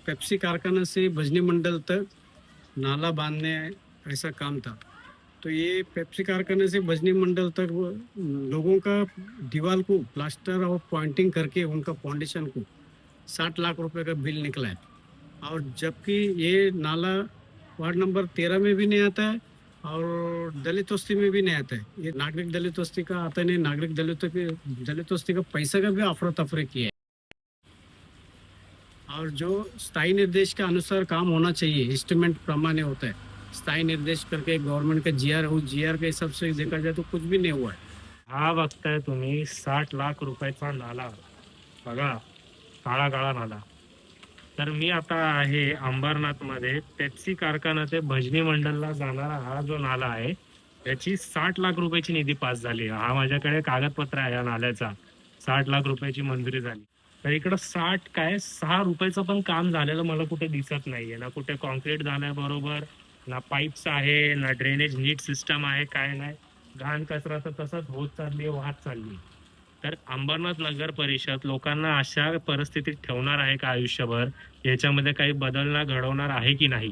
Pepsi कारखाना से भजनी मंडल तक नाला बांधने ऐसा काम था। तो ये पेप्सी कारखाने से भजनी मंडल तक लोगों का दीवार को प्लास्टर और पॉइंटिंग करके उनका फाउंडेशन को 60 लाख रुपए का बिल निकला है। और जबकि ये नाला वार्ड नंबर 13 में भी नहीं आता है और दलित बस्ती में भी नहीं आता है। ये नागरिक दलित बस्ती का आता नहीं, नागरिक दलित बस्ती का पैसा का भी अफरा तफरी किया है। और जो स्थायी निर्देश के अनुसार काम होना चाहिए, एस्टिमेट प्रमाणे होता है, स्थायी निर्देश करके गवर्नमेंट का जीआर हो, जीआर के हिसाब से देखा जाए तो कुछ भी नहीं हुआ है। हा बघताय तुम्ही 60 लाख रुपयाचा नाला बघा, काळा काळा नाला. तर मी आता आहे अंबरनाथ मध्ये पेप्सी कारखाना ते भजनी मंडलला जाणारा हा जो नाला आहे त्याची 60 लाख रुपयाची निधी पास झाली. हा माझ्याकडे कागदपत्र आहे या नाल्याचा. 60 लाख रुपयाची मंजुरी झाली. तर इकडं 60 काय 6 रुपयाचं पण काम झालेलं मला कुठे दिसत नाहीये. ना कुठे कॉन्क्रीट झालंय बरोबर, ना पाईप्स आहे, ना ड्रेनेज नीट सिस्टम आहे, काय नाही. घाण कचरा तर तसंच होत चालली, वाहत चालली. तर अंबरनाथ नगर परिषद लोकांना अशा परिस्थितीत ठेवणार आहे का आयुष्यभर? याच्यामध्ये काही बदल घडवणार आहे की नाही?